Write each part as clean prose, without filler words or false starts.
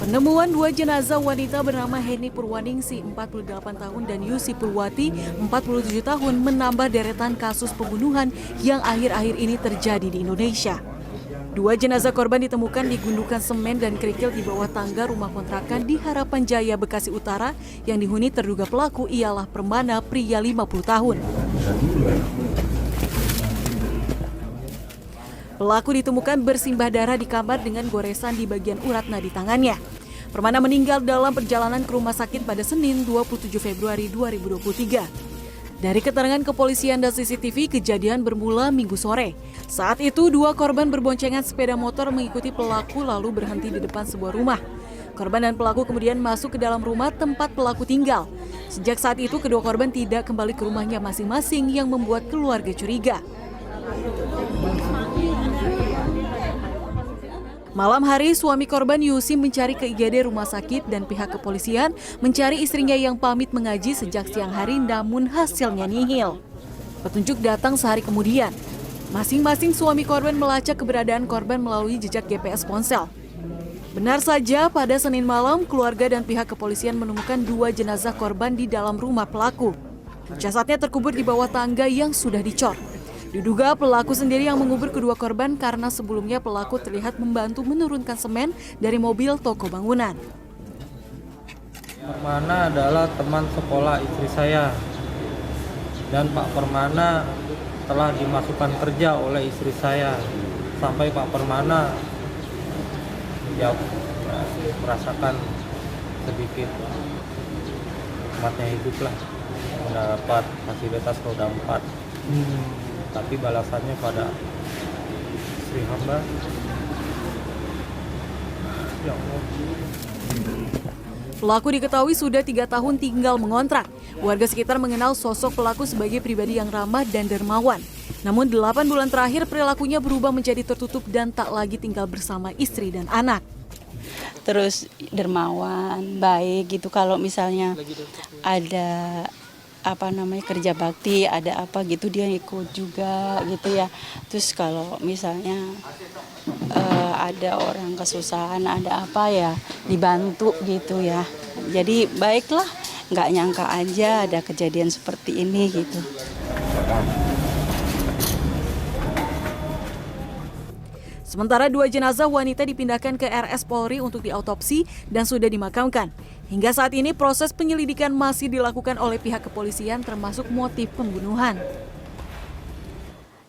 Penemuan dua jenazah wanita bernama Heni Purwaningsi 48 tahun dan Yusi Purwati 47 tahun menambah deretan kasus pembunuhan yang akhir-akhir ini terjadi di Indonesia. Dua jenazah korban ditemukan di gundukan semen dan kerikil di bawah tangga rumah kontrakan di Harapan Jaya, Bekasi Utara yang dihuni terduga pelaku ialah Permana, pria 50 tahun. Pelaku ditemukan bersimbah darah di kamar dengan goresan di bagian urat nadi tangannya. Permana meninggal dalam perjalanan ke rumah sakit pada Senin 27 Februari 2023. Dari keterangan kepolisian dan CCTV, kejadian bermula Minggu sore. Saat itu, dua korban berboncengan sepeda motor mengikuti pelaku lalu berhenti di depan sebuah rumah. Korban dan pelaku kemudian masuk ke dalam rumah tempat pelaku tinggal. Sejak saat itu, kedua korban tidak kembali ke rumahnya masing-masing yang membuat keluarga curiga. Malam hari, suami korban Yusi mencari ke IGD rumah sakit dan pihak kepolisian mencari istrinya yang pamit mengaji sejak siang hari namun hasilnya nihil. Petunjuk datang sehari kemudian. Masing-masing suami korban melacak keberadaan korban melalui jejak GPS ponsel. Benar saja, pada Senin malam, keluarga dan pihak kepolisian menemukan dua jenazah korban di dalam rumah pelaku. Jasadnya terkubur di bawah tangga yang sudah dicor. Diduga pelaku sendiri yang mengubur kedua korban karena sebelumnya pelaku terlihat membantu menurunkan semen dari mobil toko bangunan. Permana adalah teman sekolah istri saya dan Pak Permana telah dimasukkan kerja oleh istri saya sampai Pak Permana ya merasakan sedikit nikmatnya hidup lah, mendapat fasilitas roda 4. Tapi balasannya pada istri hamba, ya Allah. Pelaku diketahui sudah 3 tahun tinggal mengontrak. Warga sekitar mengenal sosok pelaku sebagai pribadi yang ramah dan dermawan. Namun 8 bulan terakhir perilakunya berubah menjadi tertutup dan tak lagi tinggal bersama istri dan anak. Terus dermawan, baik gitu, kalau misalnya ada kerja bakti, ada apa gitu dia ikut juga gitu ya. Terus kalau misalnya ada orang kesusahan, ada apa ya dibantu gitu ya. Jadi baiklah, nggak nyangka aja ada kejadian seperti ini gitu. Sementara dua jenazah wanita dipindahkan ke RS Polri untuk diautopsi dan sudah dimakamkan. Hingga saat ini proses penyelidikan masih dilakukan oleh pihak kepolisian termasuk motif pembunuhan.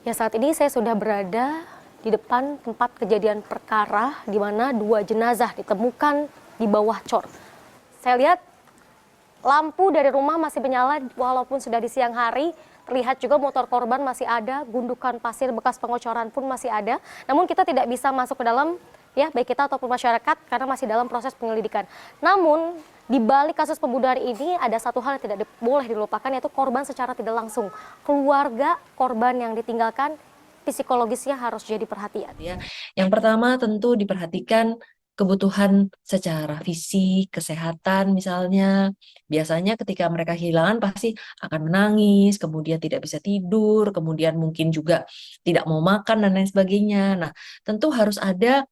Ya, saat ini saya sudah berada di depan tempat kejadian perkara di mana dua jenazah ditemukan di bawah cor. Saya lihat lampu dari rumah masih menyala walaupun sudah di siang hari. Terlihat juga motor korban masih ada, gundukan pasir bekas pengocoran pun masih ada. Namun kita tidak bisa masuk ke dalam, ya baik kita ataupun masyarakat karena masih dalam proses penyelidikan. Namun di balik kasus pembunuhan ini ada satu hal yang tidak boleh dilupakan, yaitu korban secara tidak langsung. Keluarga korban yang ditinggalkan psikologisnya harus jadi perhatian. Yang pertama tentu diperhatikan kebutuhan secara fisik, kesehatan misalnya. Biasanya ketika mereka kehilangan pasti akan menangis, kemudian tidak bisa tidur, kemudian mungkin juga tidak mau makan dan lain sebagainya. Nah, tentu harus ada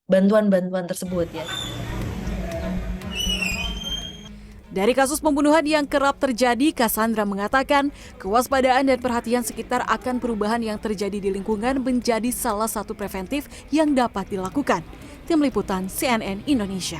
bantuan-bantuan tersebut ya. Dari kasus pembunuhan yang kerap terjadi, Cassandra mengatakan kewaspadaan dan perhatian sekitar akan perubahan yang terjadi di lingkungan menjadi salah satu preventif yang dapat dilakukan. Tim Liputan CNN Indonesia.